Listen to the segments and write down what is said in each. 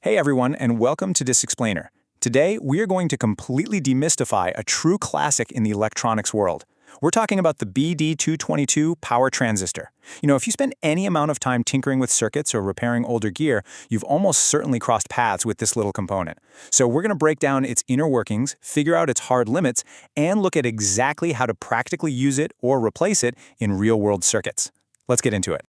Hey everyone, and welcome to This Explainer. Today, we are going to completely demystify a true classic in the electronics world. We're talking about the BD222 power transistor. If you spend any amount of time tinkering with circuits or repairing older gear, you've almost certainly crossed paths with this little component. So we're going to break down its inner workings, figure out its hard limits, and look at exactly how to practically use it or replace it in real-world circuits. Let's get into it.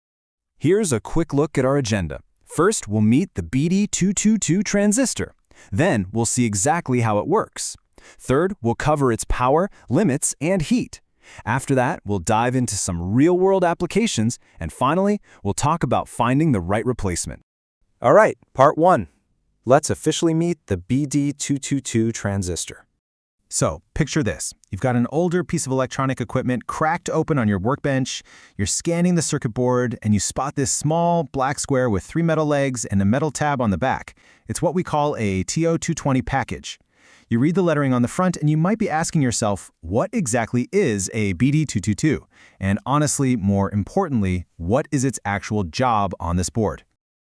Here's a quick look at our agenda. First, we'll meet the BD222 transistor. Then, we'll see exactly how it works. Third, we'll cover its power, limits, and heat. After that, we'll dive into some real-world applications, and finally, we'll talk about finding the right replacement. All right, part 1. Let's officially meet the BD222 transistor. So, picture this. You've got an older piece of electronic equipment cracked open on your workbench, you're scanning the circuit board, and you spot this small black square with 3 metal legs and a metal tab on the back. It's what we call a TO220 package. You read the lettering on the front, and you might be asking yourself, what exactly is a BD222? And honestly, more importantly, what is its actual job on this board?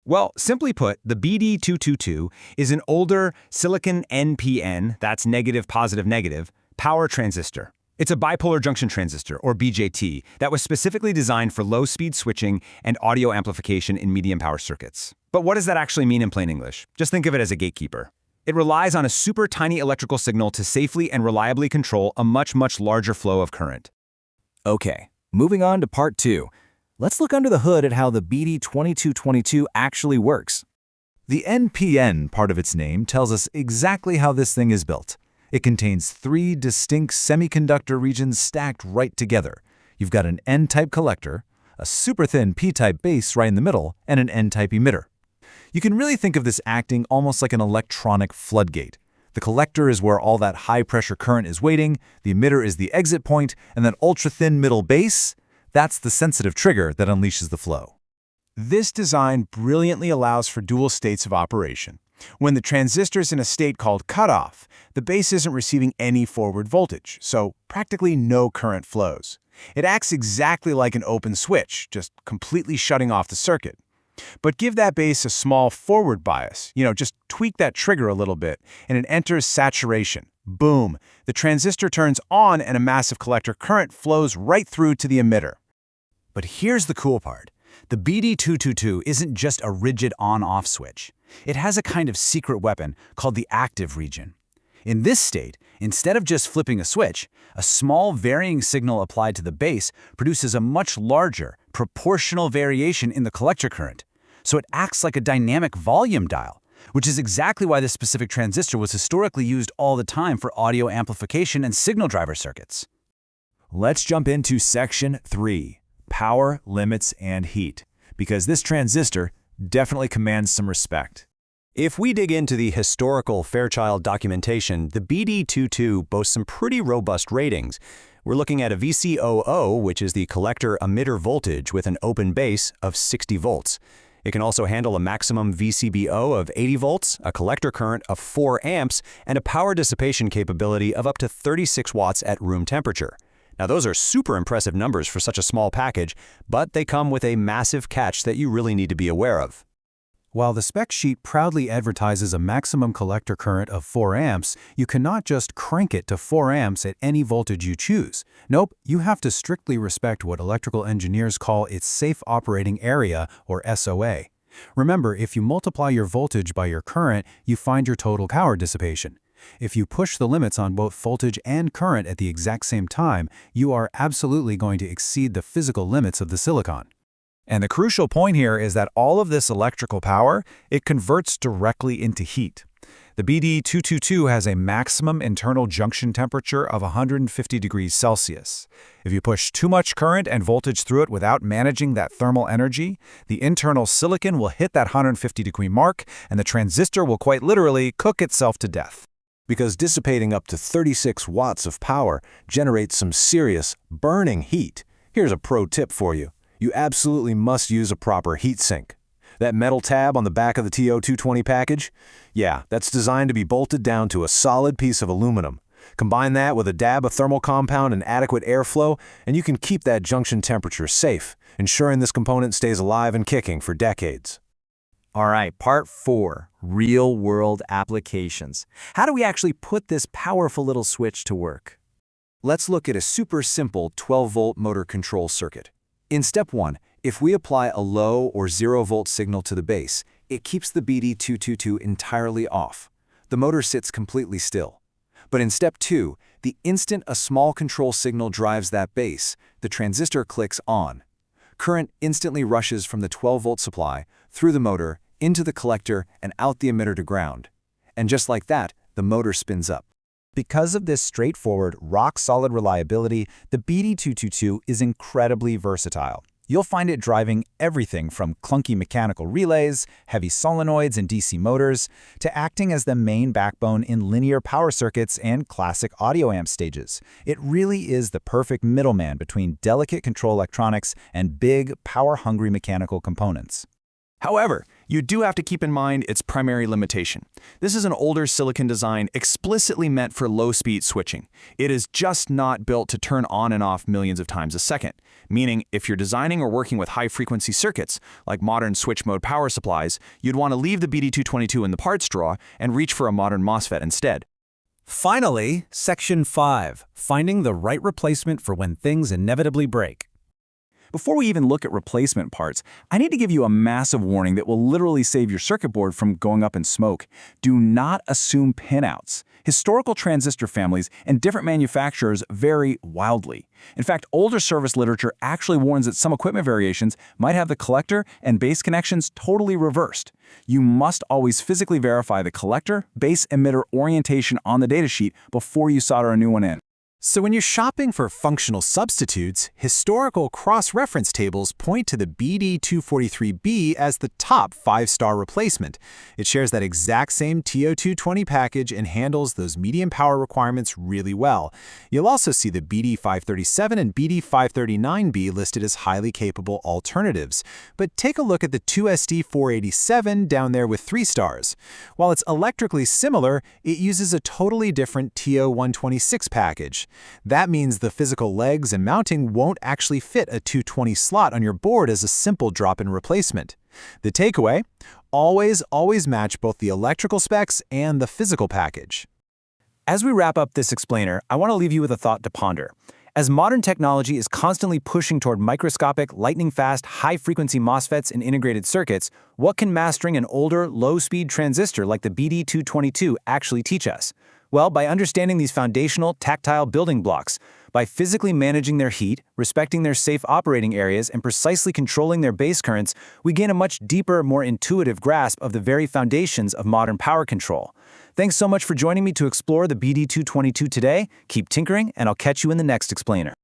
Well, simply put, the BD222 is an older silicon NPN, that's negative, positive, negative, power transistor. It's a bipolar junction transistor, or BJT, that was specifically designed for low-speed switching and audio amplification in medium power circuits. But what does that actually mean in plain English? Just think of it as a gatekeeper. It relies on a super tiny electrical signal to safely and reliably control a much larger flow of current. Okay, moving on to part 2. Let's look under the hood at how the BD2222 actually works. The NPN part of its name tells us exactly how this thing is built. It contains 3 distinct semiconductor regions stacked right together. You've got an N-type collector, a super thin P-type base right in the middle, and an N-type emitter. You can really think of this acting almost like an electronic floodgate. The collector is where all that high-pressure current is waiting, the emitter is the exit point, and that ultra-thin middle base, that's the sensitive trigger that unleashes the flow. This design brilliantly allows for dual states of operation. When the transistor is in a state called cutoff, the base isn't receiving any forward voltage, so practically no current flows. It acts exactly like an open switch, just completely shutting off the circuit. But give that base a small forward bias, just tweak that trigger a little bit, and it enters saturation. Boom! The transistor turns on and a massive collector current flows right through to the emitter. But here's the cool part. The BD222 isn't just a rigid on-off switch. It has a kind of secret weapon called the active region. In this state, instead of just flipping a switch, a small varying signal applied to the base produces a much larger, proportional variation in the collector current. So it acts like a dynamic volume dial, which is exactly why this specific transistor was historically used all the time for audio amplification and signal driver circuits. Let's jump into section 3, power, limits, and heat, because this transistor definitely commands some respect. If we dig into the historical Fairchild documentation, the BD22 boasts some pretty robust ratings. We're looking at a VCOO, which is the collector-emitter voltage with an open base of 60 volts. It can also handle a maximum VCBO of 80 volts, a collector current of 4 amps, and a power dissipation capability of up to 36 watts at room temperature. Now, those are super impressive numbers for such a small package, but they come with a massive catch that you really need to be aware of. While the spec sheet proudly advertises a maximum collector current of 4 amps, you cannot just crank it to 4 amps at any voltage you choose. Nope, you have to strictly respect what electrical engineers call its safe operating area, or SOA. Remember, if you multiply your voltage by your current, you find your total power dissipation. If you push the limits on both voltage and current at the exact same time, you are absolutely going to exceed the physical limits of the silicon. And the crucial point here is that all of this electrical power, it converts directly into heat. The BD222 has a maximum internal junction temperature of 150 degrees Celsius. If you push too much current and voltage through it without managing that thermal energy, the internal silicon will hit that 150-degree mark, and the transistor will quite literally cook itself to death. Because dissipating up to 36 watts of power generates some serious burning heat. Here's a pro tip for you. You absolutely must use a proper heat sink. That metal tab on the back of the TO220 package? Yeah, that's designed to be bolted down to a solid piece of aluminum. Combine that with a dab of thermal compound and adequate airflow, and you can keep that junction temperature safe, ensuring this component stays alive and kicking for decades. All right, part 4, real-world applications. How do we actually put this powerful little switch to work? Let's look at a super simple 12-volt motor control circuit. In step 1, if we apply a low or 0-volt signal to the base, it keeps the BD222 entirely off. The motor sits completely still. But in step 2, the instant a small control signal drives that base, the transistor clicks on. Current instantly rushes from the 12-volt supply, through the motor, into the collector, and out the emitter to ground. And just like that, the motor spins up. Because of this straightforward, rock-solid reliability, the BD222 is incredibly versatile. You'll find it driving everything from clunky mechanical relays, heavy solenoids and DC motors, to acting as the main backbone in linear power circuits and classic audio amp stages. It really is the perfect middleman between delicate control electronics and big, power-hungry mechanical components. However, you do have to keep in mind its primary limitation. This is an older silicon design explicitly meant for low-speed switching. It is just not built to turn on and off millions of times a second, meaning if you're designing or working with high-frequency circuits, like modern switch-mode power supplies, you'd want to leave the BD222 in the parts drawer and reach for a modern MOSFET instead. Finally, Section 5, finding the right replacement for when things inevitably break. Before we even look at replacement parts, I need to give you a massive warning that will literally save your circuit board from going up in smoke. Do not assume pinouts. Historical transistor families and different manufacturers vary wildly. In fact, older service literature actually warns that some equipment variations might have the collector and base connections totally reversed. You must always physically verify the collector, base emitter orientation on the datasheet before you solder a new one in. So when you're shopping for functional substitutes, historical cross-reference tables point to the BD243B as the top 5-star replacement. It shares that exact same TO220 package and handles those medium power requirements really well. You'll also see the BD537 and BD539B listed as highly capable alternatives. But take a look at the 2SD487 down there with 3 stars. While it's electrically similar, it uses a totally different TO126 package. That means the physical legs and mounting won't actually fit a 220 slot on your board as a simple drop-in replacement. The takeaway? Always match both the electrical specs and the physical package. As we wrap up this explainer, I want to leave you with a thought to ponder. As modern technology is constantly pushing toward microscopic, lightning-fast, high-frequency MOSFETs in integrated circuits, what can mastering an older, low-speed transistor like the BD222 actually teach us? Well, by understanding these foundational, tactile building blocks, by physically managing their heat, respecting their safe operating areas, and precisely controlling their base currents, we gain a much deeper, more intuitive grasp of the very foundations of modern power control. Thanks so much for joining me to explore the BD222 today. Keep tinkering, and I'll catch you in the next explainer.